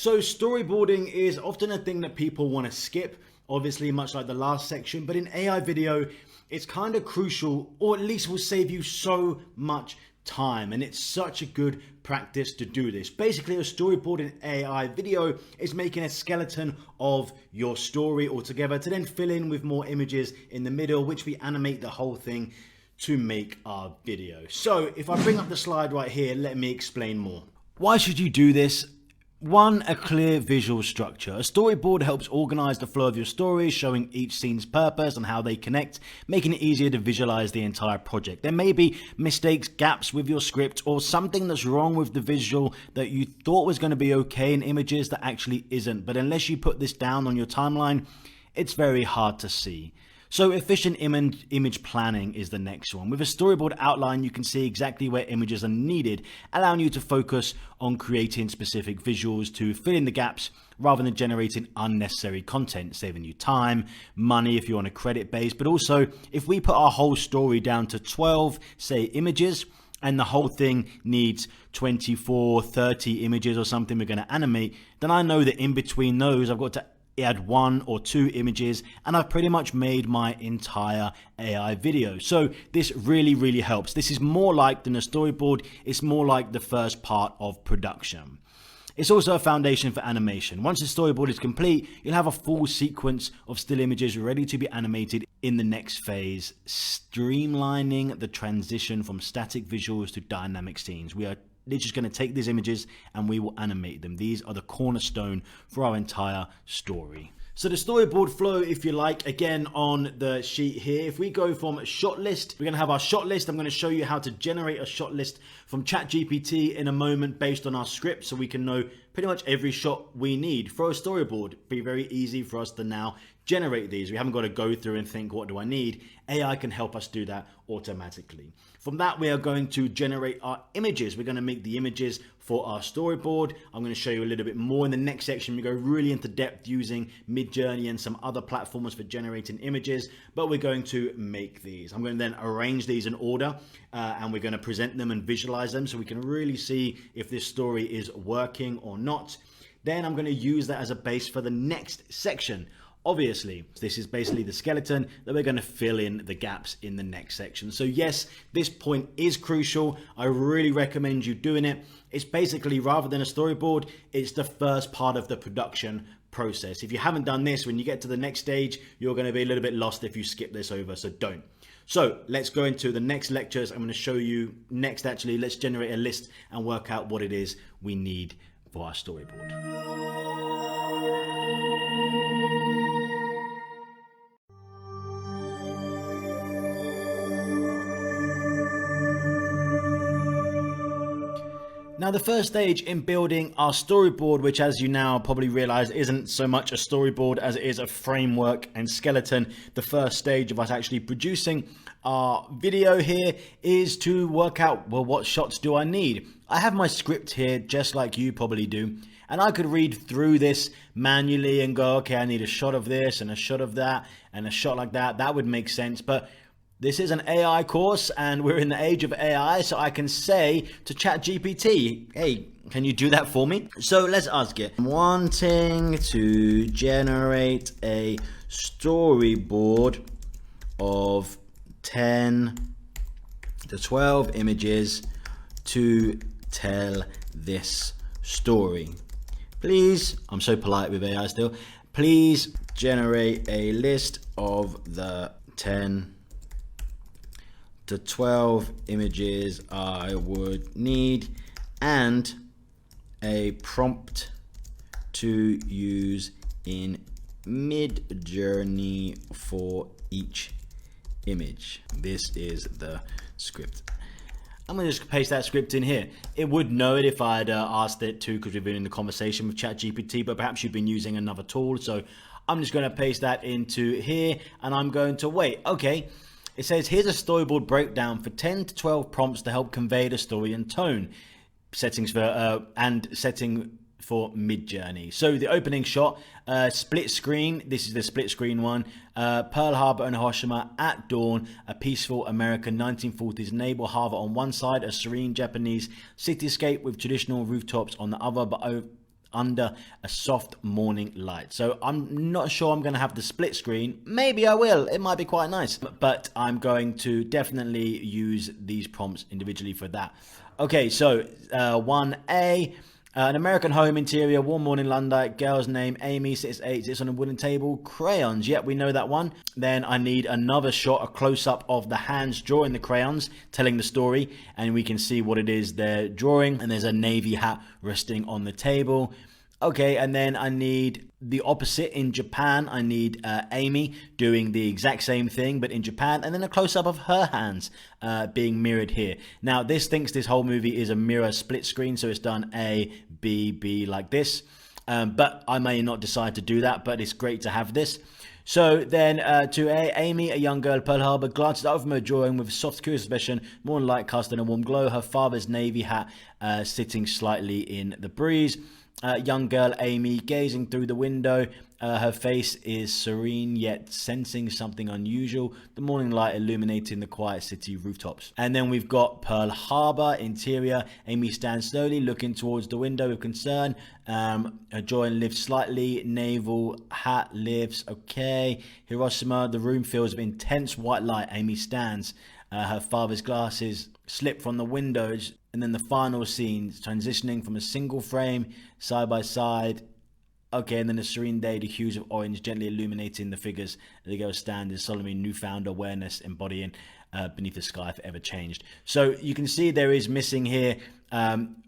So storyboarding is often a thing that people want to skip, obviously much like the last section, but in AI video, it's kind of crucial, or at least will save you so much time, and it's such a good practice to do this. Basically, a storyboard in AI video is making a skeleton of your story altogether to then fill in with more images in the middle, which we animate the whole thing to make our video. So if I bring up the slide right here, let me explain more. Why should you do this? One, a clear visual structure. A storyboard helps organize the flow of your story, showing each scene's purpose and how they connect, making it easier to visualize the entire project. There may be mistakes, gaps with your script, or something that's wrong with the visual that you thought was going to be okay in images that actually isn't. But unless you put this down on your timeline, it's very hard to see. So efficient image planning is the next one. With a storyboard outline, you can see exactly where images are needed, allowing you to focus on creating specific visuals to fill in the gaps rather than generating unnecessary content, saving you time, money if you're on a credit base. But also, if we put our whole story down to 12, say, images, and the whole thing needs 24, 30 images or something we're going to animate, then I know that in between those, I've got to add 1 or 2 images, and I've pretty much made my entire AI video. So this really helps. This is more like than a storyboard. It's more like the first part of production. It's also a foundation for animation. Once the storyboard is complete, you'll have a full sequence of still images ready to be animated in the next phase, streamlining the transition from static visuals to dynamic scenes. They're just going to take these images and we will animate them. These are the cornerstone for our entire story. So the storyboard flow, if you like, again on the sheet here, if we go from shot list, we're going to have our shot list. I'm going to show you how to generate a shot list from ChatGPT in a moment based on our script, so we can know pretty much every shot we need for a storyboard. It'd be very easy for us to now generate these. We haven't got to go through and think, what do I need? AI can help us do that automatically. From that, we are going to generate our images. We're going to make the images for our storyboard. I'm going to show you a little bit more in the next section. We go really into depth using Midjourney and some other platforms for generating images, but we're going to make these. I'm going to then arrange these in order, and we're going to present them and visualize them so we can really see if this story is working or not. Then I'm going to use that as a base for the next section. Obviously, this is basically the skeleton that we're going to fill in the gaps in the next section. So yes, this point is crucial. I really recommend you doing it. It's basically, rather than a storyboard, it's the first part of the production process. If you haven't done this, when you get to the next stage, you're going to be a little bit lost if you skip this over, so don't. So let's go into the next lectures. I'm going to show you next, actually, let's generate a list and work out what it is we need for our storyboard. Now, the first stage in building our storyboard, which as you now probably realize isn't so much a storyboard as it is a framework and skeleton. The first stage of us actually producing our video here is to work out, well, what shots do I need? I have my script here just like you probably do. And I could read through this manually and go, okay, I need a shot of this and a shot of that and a shot like that. That would make sense. But this is an AI course and we're in the age of AI, so I can say to ChatGPT, hey, can you do that for me? So let's ask it. I'm wanting to generate a storyboard of 10 to 12 images to tell this story. Please, I'm so polite with AI still, please generate a list of the 10 to 12 images I would need and a prompt to use in Midjourney for each image. This is the script. I'm going to just paste that script in here. It would know it if I'd asked it to, because we've been in the conversation with ChatGPT, but perhaps you've been using another tool. So I'm just going to paste that into here and I'm going to wait. Okay. It says, here's a storyboard breakdown for 10 to 12 prompts to help convey the story and tone. Settings for, setting for Midjourney. So the opening shot, split screen. This is the split screen one. Pearl Harbor and Hiroshima at dawn. A peaceful American 1940s naval harbor on one side. A serene Japanese cityscape with traditional rooftops on the other. But under a soft morning light. So I'm not sure I'm going to have the split screen. Maybe I will. It might be quite nice. But I'm going to definitely use these prompts individually for that. Okay, so 1A. An American home interior, warm morning London, girl's name Amy, sits on a wooden table, crayons, yep, we know that one. Then I need another shot, a close-up of the hands drawing the crayons, telling the story, and we can see what it is they're drawing, and there's a navy hat resting on the table. Okay, and then I need the opposite in Japan. I need Amy doing the exact same thing, but in Japan, and then a close-up of her hands being mirrored here. Now, this thinks this whole movie is a mirror split screen, so it's done A, B, B like this. But I may not decide to do that, but it's great to have this. So then to Amy, a young girl, Pearl Harbor, glances out from her drawing with a soft, curious expression, more light cast and a warm glow. Her father's navy hat sitting slightly in the breeze. Young girl Amy gazing through the window. Her face is serene yet sensing something unusual. The morning light illuminating the quiet city rooftops. And then we've got Pearl Harbor interior. Amy stands slowly looking towards the window with concern. Her drawing lifts slightly. Naval hat lifts. Okay. Hiroshima. The room fills with intense white light. Amy stands. Her father's glasses slip from the windows. And then the final scenes transitioning from a single frame side by side. Okay, and then a serene day, the hues of orange gently illuminating the figures. The girl stand is solemnly newfound awareness embodying beneath the sky forever changed. So you can see there is missing here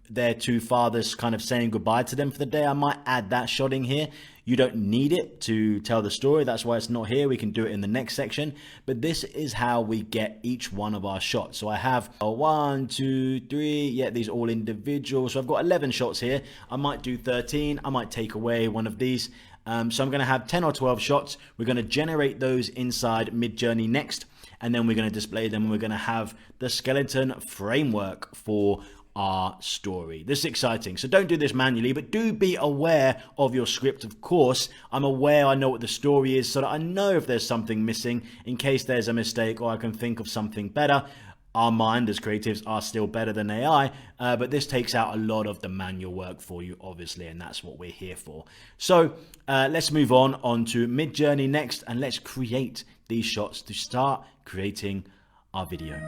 their two fathers kind of saying goodbye to them for the day. I might add that shot in here. You don't need it to tell the story. That's why it's not here. We can do it in the next section. But this is how we get each one of our shots. So I have a 1, 2, 3. Yeah, these are all individual. So I've got 11 shots here. I might do 13. I might take away one of these. So I'm going to have 10 or 12 shots. We're going to generate those inside Midjourney next. And then we're going to display them. We're going to have the skeleton framework for our story. This is exciting. So don't do this manually, but do be aware of your script. Of course, I'm aware, I know what the story is, so that I know if there's something missing in case there's a mistake or I can think of something better. Our mind as creatives are still better than AI, but this takes out a lot of the manual work for you, obviously, and that's what we're here for. So let's move on to Midjourney next, and let's create these shots to start creating our video.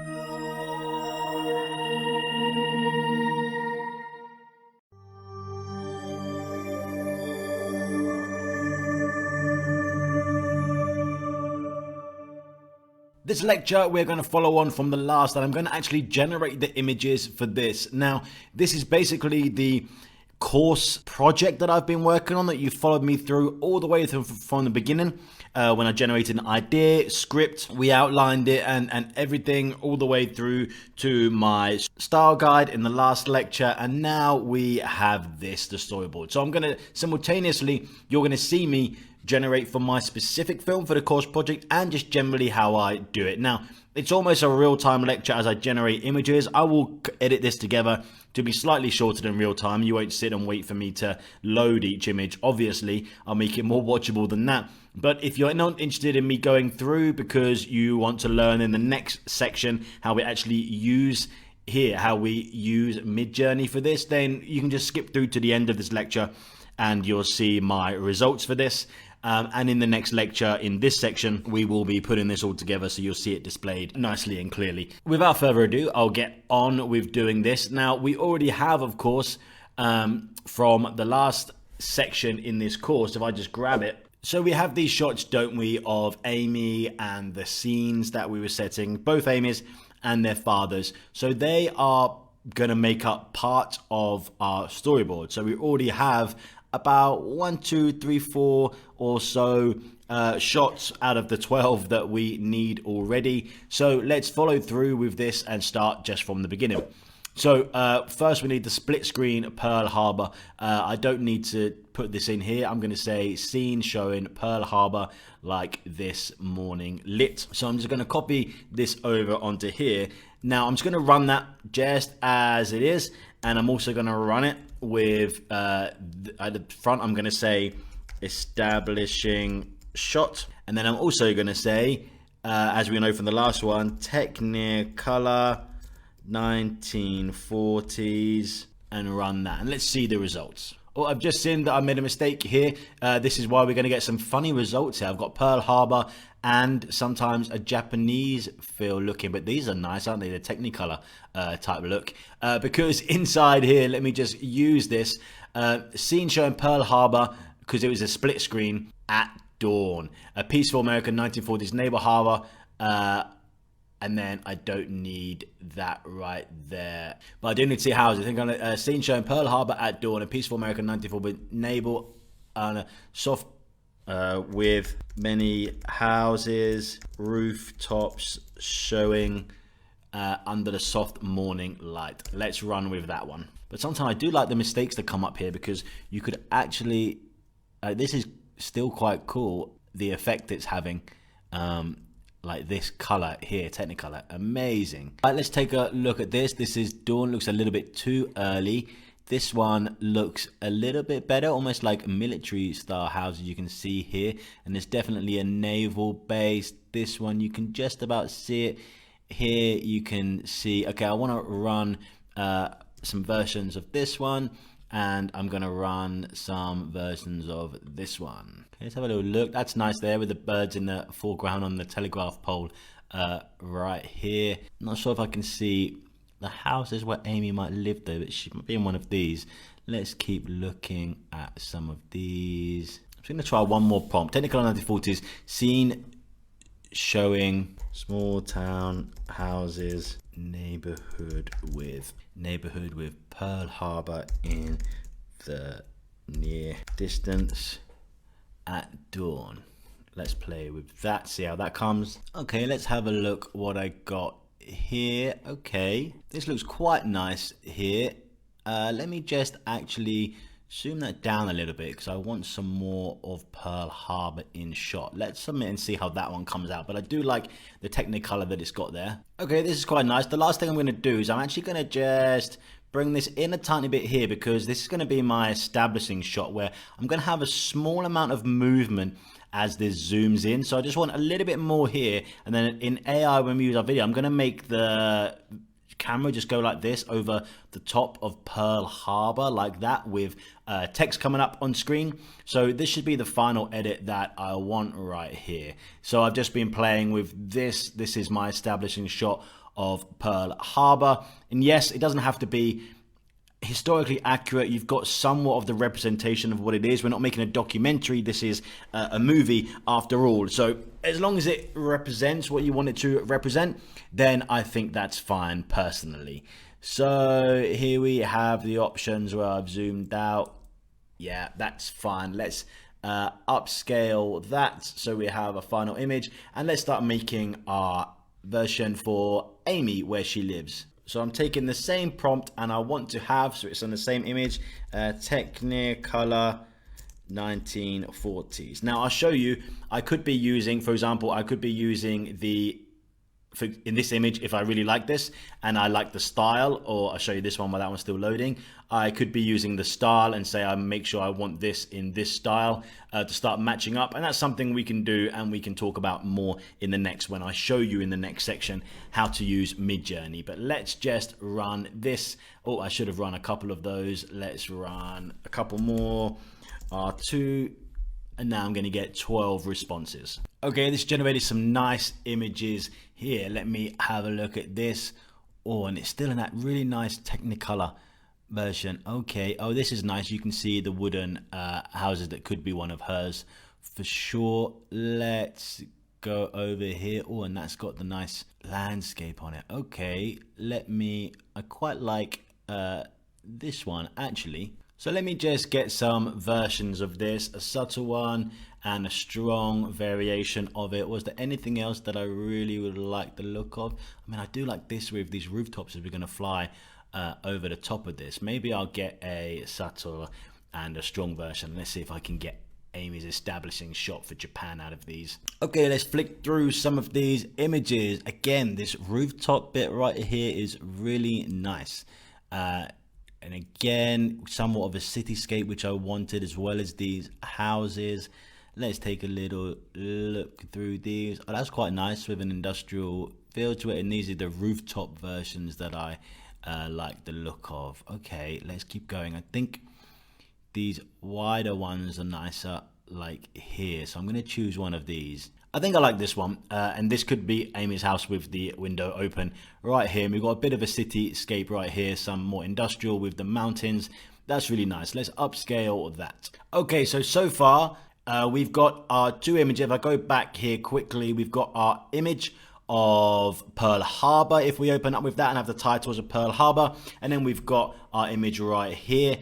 This lecture, we're going to follow on from the last, and I'm going to actually generate the images for this. Now, this is basically the course project that I've been working on that you followed me through all the way through from the beginning. When I generated an idea, script, we outlined it and everything all the way through to my style guide in the last lecture. And now we have this, the storyboard. So I'm going to simultaneously, you're going to see me generate for my specific film for the course project and just generally how I do it. Now, it's almost a real-time lecture as I generate images. I will edit this together to be slightly shorter than real-time. You won't sit and wait for me to load each image. Obviously, I'll make it more watchable than that. But if you're not interested in me going through because you want to learn in the next section how we actually use here, how we use Midjourney for this, then you can just skip through to the end of this lecture and you'll see my results for this. And in the next lecture, in this section, we will be putting this all together so you'll see it displayed nicely and clearly. Without further ado, I'll get on with doing this. Now, we already have, of course, from the last section in this course, if I just grab it. So we have these shots, don't we, of Amy and the scenes that we were setting, both Amy's and their fathers. So they are going to make up part of our storyboard. So we already have about 1, 2, 3, 4 or so shots out of the 12 that we need already. So let's follow through with this and start just from the beginning. So first we need the split screen Pearl Harbor. I don't need to put this in here. I'm going to say scene showing Pearl Harbor like this morning lit. So I'm just going to copy this over onto here. Now I'm just going to run that just as it is. And I'm also going to run it with at the front, I'm going to say establishing shot. And then I'm also going to say, as we know from the last one, Technicolor 1940s, and run that. And let's see the results. Oh, I've just seen that I made a mistake here. This is why we're going to get some funny results here. I've got Pearl Harbor and sometimes a Japanese feel looking, but these are nice, aren't they? The Technicolor type look. Because inside here, let me just use this scene showing Pearl Harbor because it was a split screen at dawn. A peaceful American 1940s naval harbor. And then I don't need that right there. But I do need to see houses. I think on a scene showing Pearl Harbor at dawn, a peaceful American 1940s naval on a soft with many houses, rooftops showing under the soft morning light. Let's run with that one. But sometimes I do like the mistakes that come up here because you could actually, this is still quite cool, the effect it's having. Like this color here, Technicolor, amazing. All right, let's take a look at this. This is dawn, looks a little bit too early. This one looks a little bit better, almost like military style houses you can see here. And there's definitely a naval base. This one, you can just about see it. Here you can see, okay, I want to run some versions of this one. And I'm going to run some versions of this one. Okay, let's have a little look. That's nice there with the birds in the foreground on the telegraph pole right here. Not sure if I can see the houses where Amy might live though, but she might be in one of these. Let's keep looking at some of these. I'm just going to try one more prompt. Technicolor 1940s scene showing small town houses, neighborhood with Pearl Harbor in the near distance at dawn. Let's play with that, see how that comes. Okay, let's have a look what I got here. Okay, this looks quite nice here. Let me just actually zoom that down a little bit because I want some more of Pearl Harbor in shot. Let's submit and see how that one comes out. But I do like the Technicolor that it's got there. Okay, this is quite nice. The last thing I'm going to do is I'm actually going to just bring this in a tiny bit here because this is going to be my establishing shot where I'm going to have a small amount of movement as this zooms in. So I just want a little bit more here. And then in AI, when we use our video, I'm going to make the camera just go like this over the top of Pearl Harbor like that with text coming up on screen. So this should be the final edit that I want right here. So I've just been playing with this. This is my establishing shot of Pearl Harbor. And yes, it doesn't have to be historically accurate. You've got somewhat of the representation of what it is. We're not making a documentary. This is a movie after all. So as long as it represents what you want it to represent, then I think that's fine personally. So here we have the options where I've zoomed out. Yeah, that's fine. Let's upscale that so we have a final image, and let's start making our version for Amy where she lives. So I'm taking the same prompt and I want to have, so it's on the same image, Technicolor 1940s. Now I'll show you, I could be using, for example, I could be using in this image, if I really like this and I like the style, or I'll show you this one while that one's still loading, I could be using the style and say I make sure I want this in this style to start matching up. And that's something we can do and we can talk about more in the next, when I show you in the next section how to use Midjourney. But let's just run this. Oh, I should have run a couple of those. Let's run a couple more, R2. And now I'm going to get 12 responses. Okay, this generated some nice images here. Let me have a look at this. Oh, and it's still in that really nice Technicolor version. Okay, oh, this is nice. You can see the wooden houses that could be one of hers for sure. Let's go over here. Oh, and that's got the nice landscape on it. Okay, I quite like this one actually. So let me just get some versions of this, a subtle one and a strong variation of it. Was there anything else that I really would like the look of? I mean, I do like this with these rooftops as we're going to fly over the top of this. Maybe I'll get a subtle and a strong version. Let's see if I can get Amy's establishing shot for Japan out of these. Okay, let's flick through some of these images. Again, this rooftop bit right here is really nice. And again, somewhat of a cityscape, which I wanted, as well as these houses. Let's take a little look through these. Oh, that's quite nice with an industrial feel to it. And these are the rooftop versions that I like the look of. Okay, let's keep going. I think these wider ones are nicer, like here. So I'm going to choose one of these. I think I like this one, and this could be Amy's house with the window open right here. And we've got a bit of a cityscape right here, some more industrial with the mountains. That's really nice. Let's upscale that. Okay, so far we've got our two images. If I go back here quickly, we've got our image of Pearl Harbor. If we open up with that and have the titles of Pearl Harbor, and then we've got our image right here,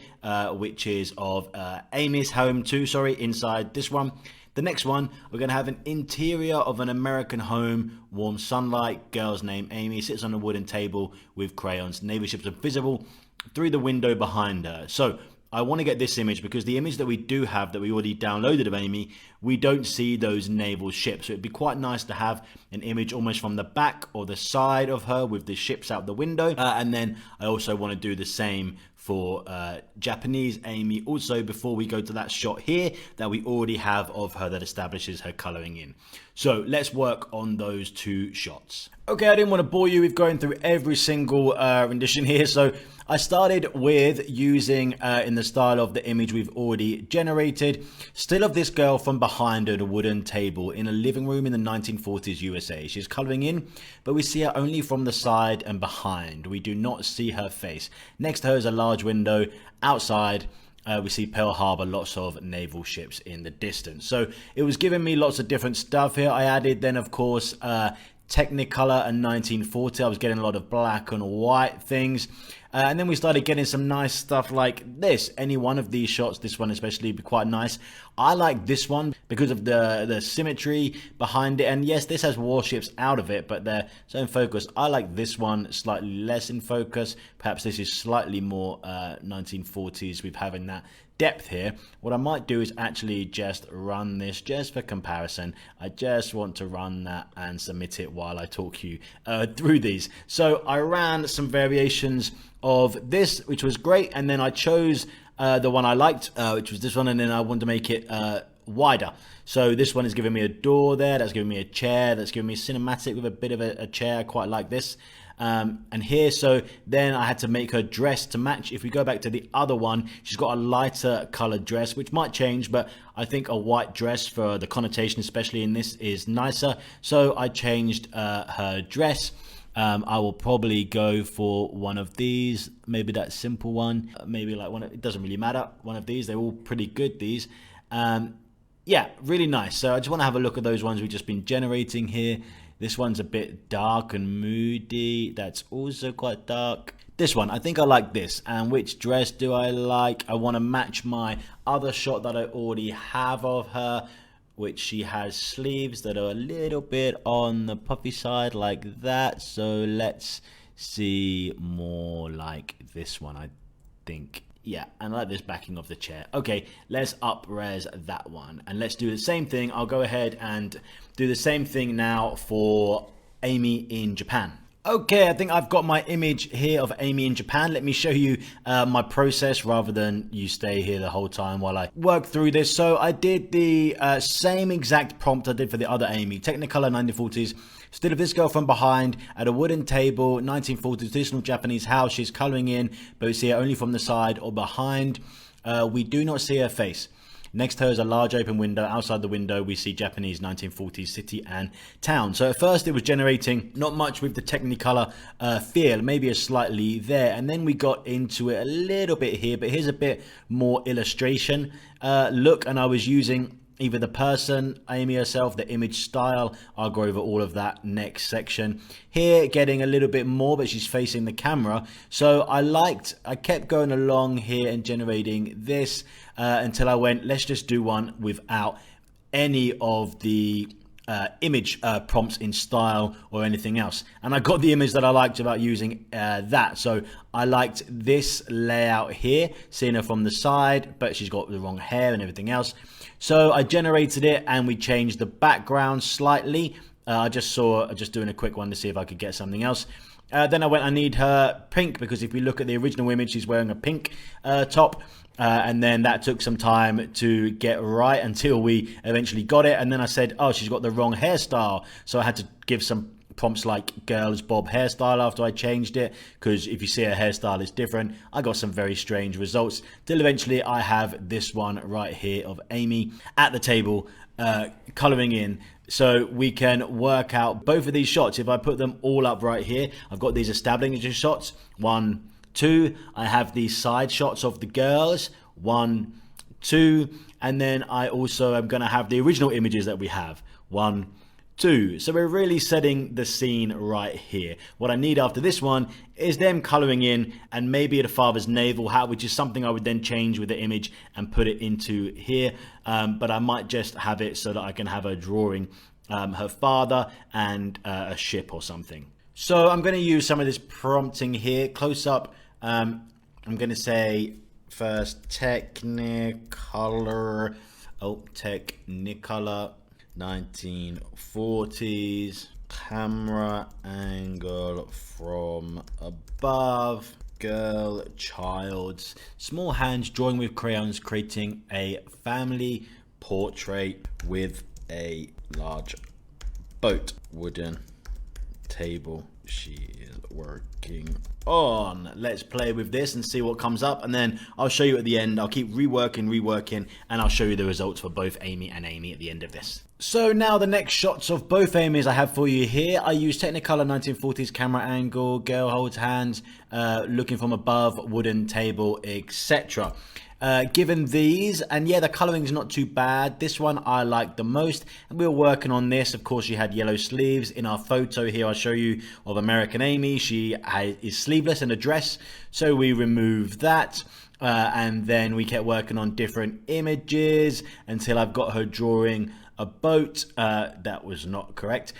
which is of Amy's home too, inside this one. The next one, we're going to have an interior of an American home, warm sunlight, girl's name Amy, sits on a wooden table with crayons, naval ships are visible through the window behind her. So I want to get this image because the image that we do have that we already downloaded of Amy, we don't see those naval ships. So it'd be quite nice to have an image almost from the back or the side of her with the ships out the window. And then I also want to do the same for Japanese Amy also before we go to that shot here that we already have of her that establishes her coloring in. So let's work on those two shots. Okay, I didn't want to bore you with going through every single rendition here, so I started with using in the style of the image we've already generated, still of this girl from behind at a wooden table in a living room in the 1940s USA. She's coloring in, but we see her only from the side and behind. We do not see her face. Next to her is a large window. Outside, we see Pearl Harbor, lots of naval ships in the distance. So it was giving me lots of different stuff here. I added then, of course, Technicolor and 1940. I was getting a lot of black and white things. And then we started getting some nice stuff like this. Any one of these shots, this one especially, would be quite nice. I like this one because of the symmetry behind it. And yes, this has warships out of it, but they're so in focus. I like this one slightly less in focus. Perhaps this is slightly more 1940s with having that depth here. What I might do is actually just run this just for comparison. I just want to run that and submit it while I talk you through these. So I ran some variations of this, which was great, and then I chose the one I liked, which was this one, and then I wanted to make it wider. So this one is giving me a door there, that's giving me a chair, that's giving me cinematic with a bit of a chair. I quite like this. And here, so then I had to make her dress to match. If we go back to the other one, she's got a lighter colored dress, which might change, but I think a white dress for the connotation, especially in this, is nicer. So I changed her dress. I will probably go for one of these, maybe that simple one, maybe like one, it doesn't really matter, one of these. They're all pretty good, these. Yeah, really nice. So I just want to have a look at those ones we've just been generating here. This one's a bit dark and moody. That's also quite dark. This one, I think I like this. And which dress do I like? I want to match my other shot that I already have of her, which she has sleeves that are a little bit on the puffy side like that. So let's see more like this one, I think. Yeah, and I like this backing of the chair. Okay, let's up-res that one. And let's do the same thing. I'll go ahead and do the same thing now for Amy in Japan. Okay, I think I've got my image here of Amy in Japan. Let me show you my process rather than you stay here the whole time while I work through this. So I did the same exact prompt I did for the other Amy. Technicolor 1940s. Still of this girl from behind at a wooden table, 1940s traditional Japanese house. She's coloring in, but we see her only from the side or behind. We do not see her face. Next to her is a large open window. Outside the window, we see Japanese 1940s city and town. So at first, it was generating not much with the Technicolor feel, maybe a slightly there. And then we got into it a little bit here, but here's a bit more illustration look. And I was using either the person, Amy herself, the image style. I'll go over all of that next section. Here, getting a little bit more, but she's facing the camera. So I kept going along here and generating this until I went, let's just do one without any of the image prompts in style or anything else. And I got the image that I liked about using that. So I liked this layout here, seeing her from the side, but she's got the wrong hair and everything else. So I generated it and we changed the background slightly. I just doing a quick one to see if I could get something else. Then I went, I need her pink, because if we look at the original image, she's wearing a pink top. And then that took some time to get right until we eventually got it. And then I said, oh, she's got the wrong hairstyle. So I had to give some prompts like girls bob hairstyle after I changed it, because if you see her hairstyle is different, I got some very strange results, till eventually I have this one right here of Amy at the table coloring in. So we can work out both of these shots. If I put them all up right here, I've got these establishing shots, 1, 2. I have these side shots of the girls, 1, 2, and then I also am going to have the original images that we have, 1, 2. So we're really setting the scene right here. What I need after this one is them coloring in and maybe the father's navel hat, which is something I would then change with the image and put it into here. But I might just have it so that I can have her drawing her father and a ship or something. So I'm going to use some of this prompting here. Close up, I'm going to say first Technicolor 1940s, camera angle from above, girl, child's, small hands drawing with crayons, creating a family portrait with a large boat, wooden table she is working on. Let's play with this and see what comes up, and then I'll show you at the end. I'll keep reworking, and I'll show you the results for both Amy and Amy at the end of this. So now the next shots of both Amy's I have for you here. I use Technicolor 1940s camera angle, girl holds hands, looking from above, wooden table, etc. Given these, and yeah, the coloring is not too bad. This one I like the most, and we were working on this. Of course, she had yellow sleeves. In our photo here, I'll show you of American Amy. She is sleeveless in a dress, so we removed that. And then we kept working on different images until I've got her drawing a boat. That was not correct.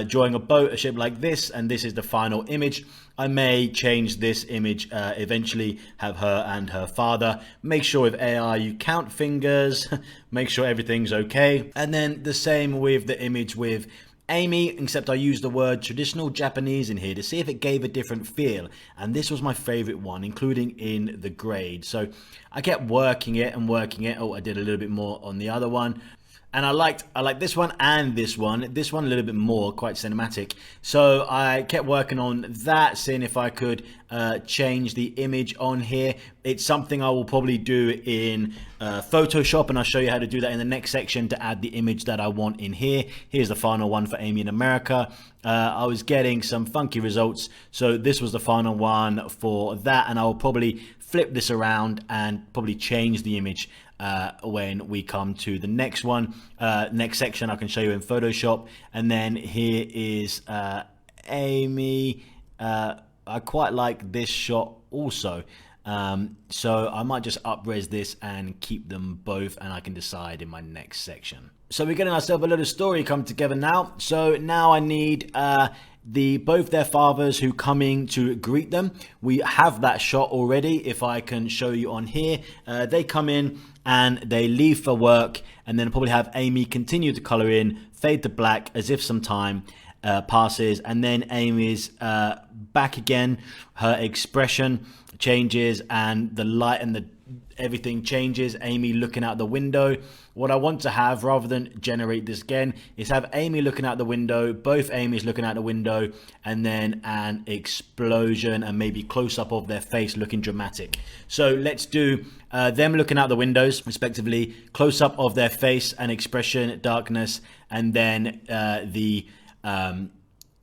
Drawing a boat, a ship like this, and this is the final image. I may change this image, eventually have her and her father. Make sure with AI you count fingers, make sure everything's okay. And then the same with the image with Amy, except I used the word traditional Japanese in here to see if it gave a different feel. And this was my favorite one, including in the grade. So I kept working it and working it. Oh, I did a little bit more on the other one. And I liked this one and this one a little bit more, quite cinematic. So I kept working on that, seeing if I could change the image on here. It's something I will probably do in Photoshop, and I'll show you how to do that in the next section to add the image that I want in here. Here's the final one for Amy in America. I was getting some funky results, so this was the final one for that, and I'll probably flip this around and probably change the image when we come to the next one. Next section I can show you in Photoshop. And then here is Amy. I quite like this shot also, so I might just up-res this and keep them both, and I can decide in my next section. So we're getting ourselves a little story come together now. So now I need both their fathers who coming to greet them. We have that shot already. If I can show you on here, they come in and they leave for work, and then probably have Amy continue to color in, fade to black as if some time passes, and then Amy's back again. Her expression changes and the light and everything changes. Amy looking out the window. What I want to have, rather than generate this again, is have Amy looking out the window, both Amy's looking out the window, and then an explosion and maybe close up of their face looking dramatic. So let's do them looking out the windows respectively, close up of their face and expression, darkness, and then the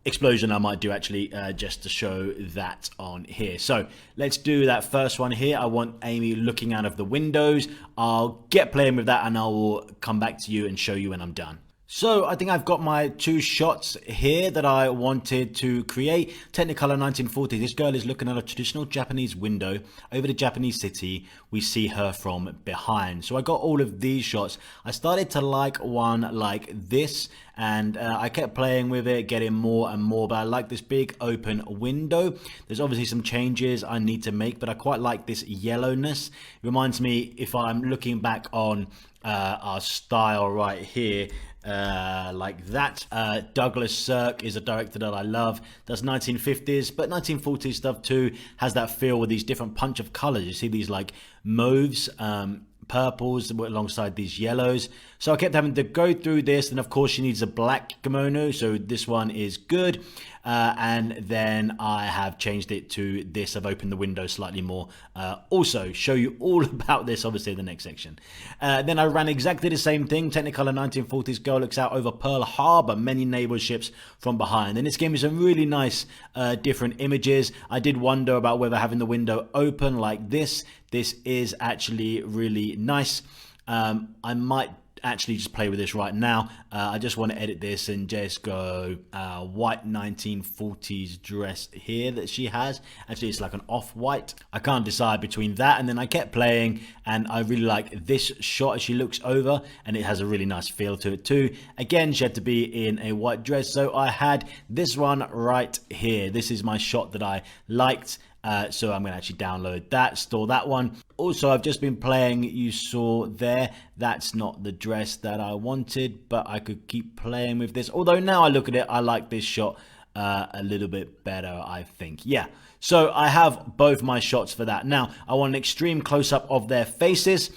explosion I might do actually just to show that on here. So let's do that first one here. I want Amy looking out of the windows. I'll get playing with that and I will come back to you and show you when I'm done. So I think I've got my two shots here that I wanted to create. Technicolor 1940. This girl is looking at a traditional Japanese window over the Japanese city. We see her from behind. So I got all of these shots. I started to like one like this, and I kept playing with it, getting more and more, but I like this big open window. There's obviously some changes I need to make, but I quite like this yellowness. It reminds me, if I'm looking back on our style right here, like that. Douglas Sirk is a director that I love. That's 1950s, but 1940s stuff too has that feel with these different punch of colors. You see these like mauves, purples alongside these yellows. So I kept having to go through this, and of course she needs a black kimono, so this one is good. And then I have changed it to this. I've opened the window slightly more. Also show you all about this obviously in the next section. Then I ran exactly the same thing. Technicolor 1940s girl looks out over Pearl Harbor, many naval ships from behind. And this gave me some really nice different images. I did wonder about whether having the window open like this is actually really nice. I might actually just play with this right now. I just want to edit this and just go white 1940s dress here that she has. Actually, it's like an off-white. I can't decide between that, and then I kept playing, and I really like this shot as she looks over, and it has a really nice feel to it too. Again, she had to be in a white dress, so I had this one right here. This is my shot that I liked. So I'm going to actually download that, store that one. Also, I've just been playing, you saw there, that's not the dress that I wanted, but I could keep playing with this. Although now I look at it, I like this shot a little bit better, I think. Yeah, so I have both my shots for that. Now, I want an extreme close-up of their faces,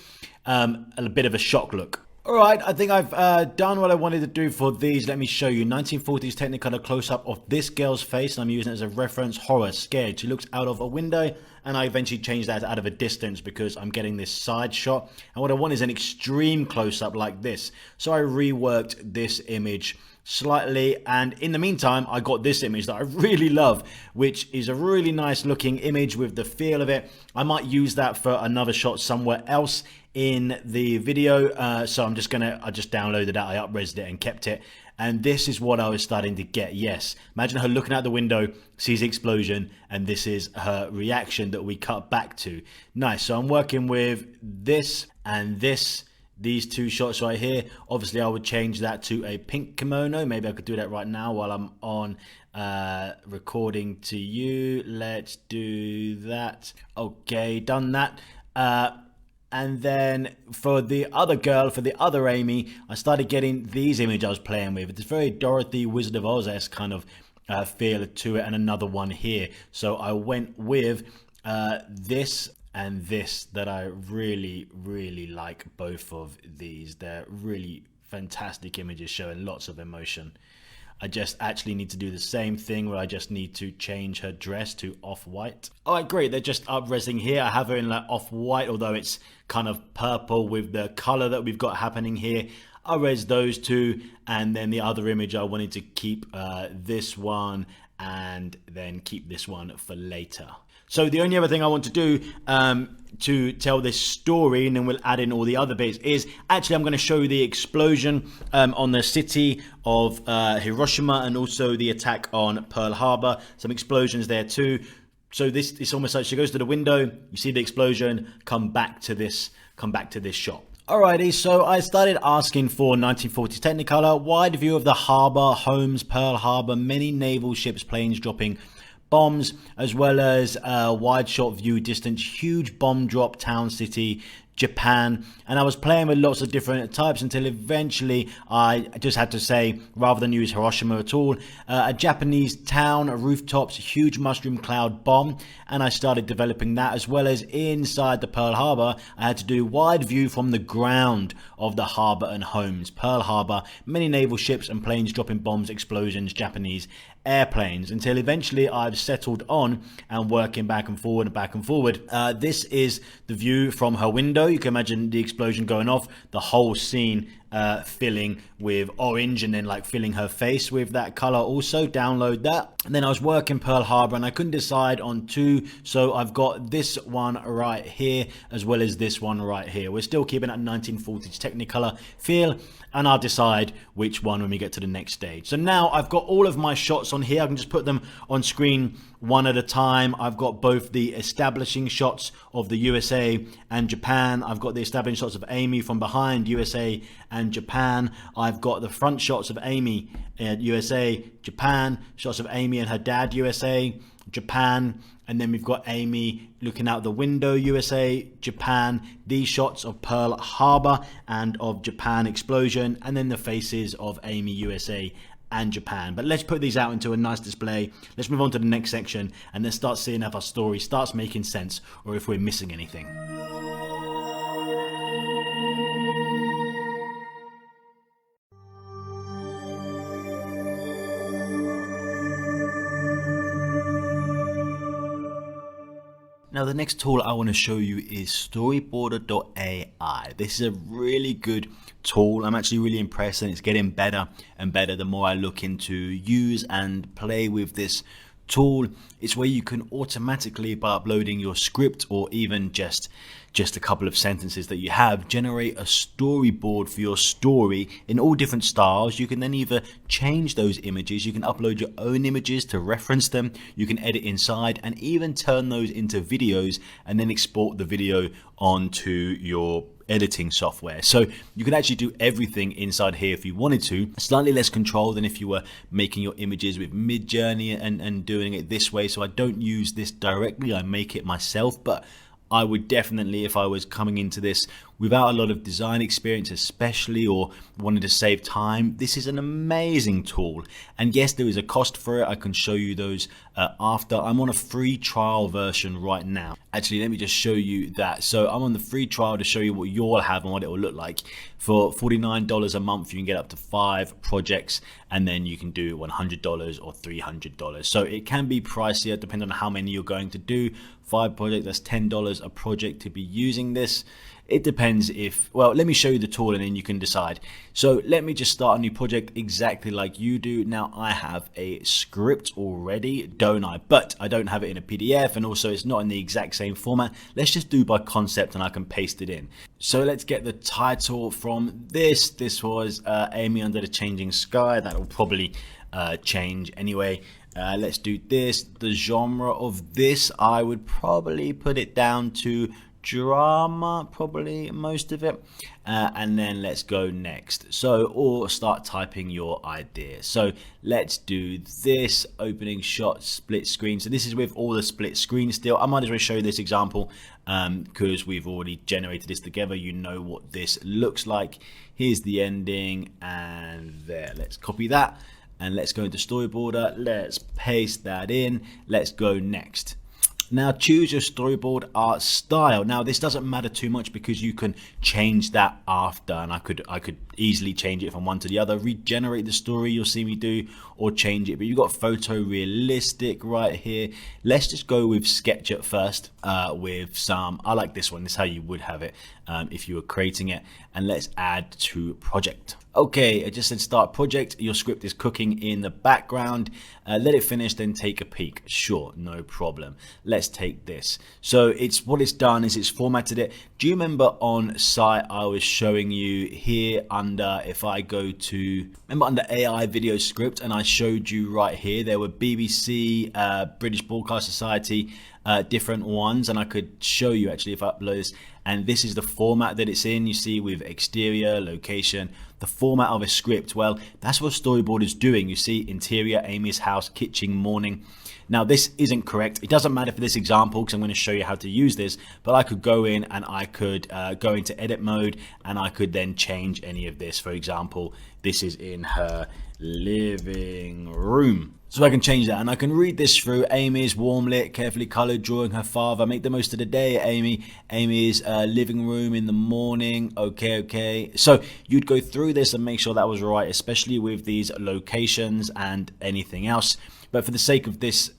a bit of a shock look. Alright, I think I've done what I wanted to do for these. Let me show you. 1940s Technicolor close-up of this girl's face, and I'm using it as a reference. Horror, scared. She looks out of a window, and I eventually changed that to out of a distance because I'm getting this side shot. And what I want is an extreme close-up like this. So I reworked this image slightly, and in the meantime I got this image that I really love, which is a really nice looking image with the feel of it. I might use that for another shot somewhere else in the video, so I just downloaded that, I up-resed it and kept it, and this is what I was starting to get. Yes, imagine her looking out the window, sees the explosion, and this is her reaction that we cut back to. Nice. So I'm working with this and this, these two shots right here. Obviously I would change that to a pink kimono. Maybe I could do that right now while I'm on recording to you. Let's do that. Okay, done that. And then for the other girl, for the other Amy, I started getting these images I was playing with. It's very Dorothy Wizard of Oz-esque kind of feel to it, and another one here. So I went with this and this, that I really, really like both of these. They're really fantastic images showing lots of emotion. I just actually need to do the same thing where I just need to change her dress to off-white. Alright, great. They're just up-resing here. I have her in like off-white, although it's kind of purple with the color that we've got happening here. I res those two, and then the other image I wanted to keep this one, and then keep this one for later. So the only other thing I want to do to tell this story, and then we'll add in all the other bits, is actually I'm going to show you the explosion on the city of Hiroshima, and also the attack on Pearl Harbor. Some explosions there too. So it's almost like she goes to the window, you see the explosion, come back to this shot. Alrighty, so I started asking for 1940s Technicolor, wide view of the harbor, homes, Pearl Harbor, many naval ships, planes dropping bombs, as well as wide shot view distance, huge bomb drop, town, city, Japan. And I was playing with lots of different types until eventually I just had to say, rather than use Hiroshima at all, a Japanese town, rooftops, huge mushroom cloud bomb, and I started developing that, as well as inside the Pearl Harbor I had to do wide view from the ground of the harbor and homes, Pearl Harbor, many naval ships and planes dropping bombs, explosions, Japanese airplanes, until eventually I've settled on and working back and forward and back and forward. This is the view from her window. You can imagine the explosion going off, the whole scene filling with orange, and then like filling her face with that color also. Download that. And then I was working Pearl Harbor and I couldn't decide on two, so I've got this one right here as well as this one right here. We're still keeping that 1940s Technicolor feel, and I'll decide which one when we get to the next stage. So now I've got all of my shots on here. I can just put them on screen one at a time. I've got both the establishing shots of the USA and Japan. I've got the establishing shots of Amy from behind, USA and Japan. I've got the front shots of Amy, USA, Japan, shots of Amy and her dad, USA, Japan, and then we've got Amy looking out the window, USA, Japan, these shots of Pearl Harbor and of Japan explosion, and then the faces of Amy, USA and Japan. But let's put these out into a nice display. Let's move on to the next section and let's start seeing if our story starts making sense or if we're missing anything. Now the next tool I want to show you is storyboarder.ai. This is a really good tool. I'm actually really impressed, and it's getting better and better the more I look into use and play with this tool. It's where you can automatically, by uploading your script or even just a couple of sentences that you have, generate a storyboard for your story in all different styles. You can then either change those images, you can upload your own images to reference them, you can edit inside and even turn those into videos and then export the video onto your editing software. So you can actually do everything inside here if you wanted to. Slightly less control than if you were making your images with Midjourney and doing it this way. So I don't use this directly, I make it myself, but I would definitely, if I was coming into this without a lot of design experience especially, or wanted to save time, this is an amazing tool. And yes, there is a cost for it. I can show you those after. I'm on a free trial version right now. Actually, let me just show you that. So I'm on the free trial to show you what you'll have and what it will look like. For $49 a month, you can get up to 5 projects, and then you can do $100 or $300. So it can be pricier depending on how many you're going to do. 5 projects, that's $10 a project to be using this. It depends if, well, let me show you the tool and then you can decide. So let me just start a new project exactly like you do. Now I have a script already, don't I? But I don't have it in a PDF, and also it's not in the exact same format. Let's just do by concept and I can paste it in. So let's get the title from this. This was Amy Under the Changing Sky. That will probably change anyway. Let's do this. The genre of this, I would probably put it down to drama, probably most of it, and then let's go next. So, or start typing your idea. So let's do this. Opening shot, split screen. So this is with all the split screen still. I might as well show you this example because we've already generated this together. You know what this looks like. Here's the ending, and there. Let's copy that and let's go into Storyboarder. Let's paste that in. Let's go next. Now choose your storyboard art style. Now this doesn't matter too much because you can change that after, and I could easily change it from one to the other, regenerate the story you'll see me do, or change it. But you've got photorealistic right here. Let's just go with sketch at first with some, I like this one. This is how you would have it if you were creating it. And let's add to project. Okay, I just said start project. Your script is cooking in the background. Let it finish, then take a peek. Sure, no problem. Let's take this. So it's what it's done is it's formatted it. Do you remember on site I was showing you here under, if I go to, remember under AI video script, and I showed you right here, there were BBC, British Broadcast Society, different ones, and I could show you actually if I upload this. And this is the format that it's in. You see with exterior, location, the format of a script. Well, that's what Storyboard is doing. You see interior, Amy's house, kitchen, morning. Now this isn't correct. It doesn't matter for this example because I'm going to show you how to use this, but I could go in and I could go into edit mode and I could then change any of this. For example, this is in her living room. So I can change that and I can read this through. Amy's warm lit, carefully colored, drawing her father. Make the most of the day, Amy. Amy's living room in the morning. Okay. So you'd go through this and make sure that was right, especially with these locations and anything else. But for the sake of this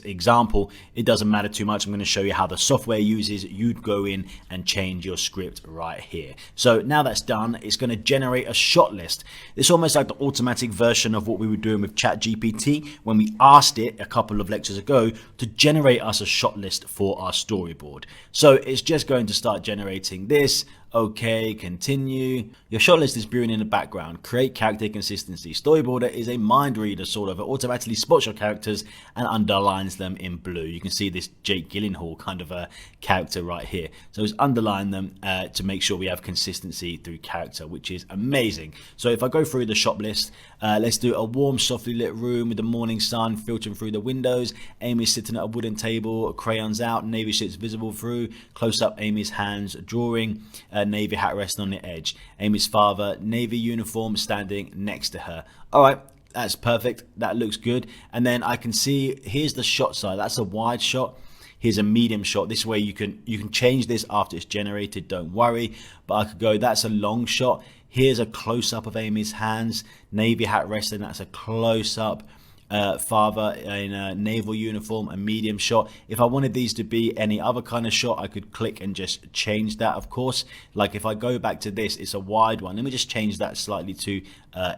example, it doesn't matter too much. I'm going to show you how the software uses. You'd go in and change your script right here. So now that's done, it's going to generate a shot list. It's almost like the automatic version of what we were doing with ChatGPT when we asked it a couple of lectures ago to generate us a shot list for our storyboard. So it's just going to start generating this. Okay, continue. Your shot list is brewing in the background. Create character consistency. Storyboarder is a mind reader, sort of. It automatically spots your characters and underlines them in blue. You can see this Jake Gyllenhaal kind of a character right here. So it's underline them to make sure we have consistency through character, which is amazing. So if I go through the shot list, let's do a warm, softly lit room with the morning sun filtering through the windows. Amy's sitting at a wooden table, crayons out, navy shirts visible through. Close up Amy's hands drawing. Navy hat resting on the edge. Amy's father, navy uniform, standing next to her. All right, that's perfect. That looks good. And then I can see here's the shot size. That's a wide shot. Here's a medium shot. This way you can change this after it's generated. Don't worry. But I could go. That's a long shot. Here's a close up of Amy's hands. Navy hat resting. That's a close up. father in a naval uniform, a medium shot. If I wanted these to be any other kind of shot, I could click and just change that, of course. Like if I go back to this, it's a wide one. Let me just change that slightly to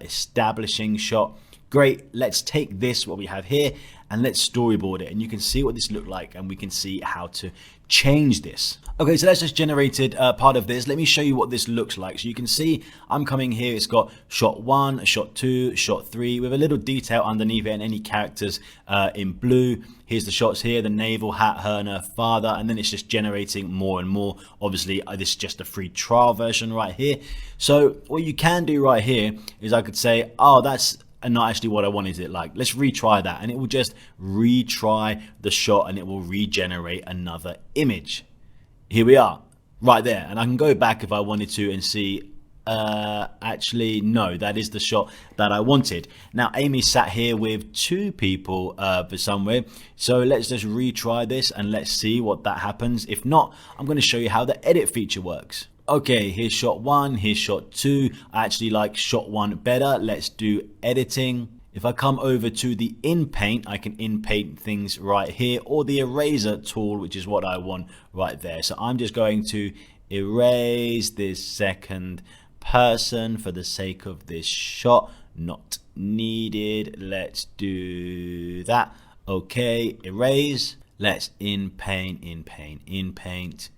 establishing shot. Great, let's take this, what we have here, and let's storyboard it. And you can see what this looked like, and we can see how to change this. Okay, so that's just generated part of this. Let me show you what this looks like. So you can see I'm coming here. It's got shot 1, shot 2, shot 3 with a little detail underneath it and any characters in blue. Here's the shots here, the naval hat, her and her father, and then it's just generating more and more. Obviously, this is just a free trial version right here. So what you can do right here is I could say, oh, that's not actually what I wanted it like. Let's retry that, and it will just retry the shot and it will regenerate another image. Here we are right there, and I can go back if I wanted to and see actually no, that is the shot that I wanted. Now Amy sat here with 2 people for somewhere, so let's just retry this and let's see what that happens. If not, I'm going to show you how the edit feature works. Okay, here's shot 1, here's shot 2. I actually like shot 1 better. Let's do editing. If I come over to the in paint, I can in paint things right here, or the eraser tool, which is what I want right there. So I'm just going to erase this second person for the sake of this shot. Not needed. Let's do that. Okay, erase. Let's in paint, in paint, in paint,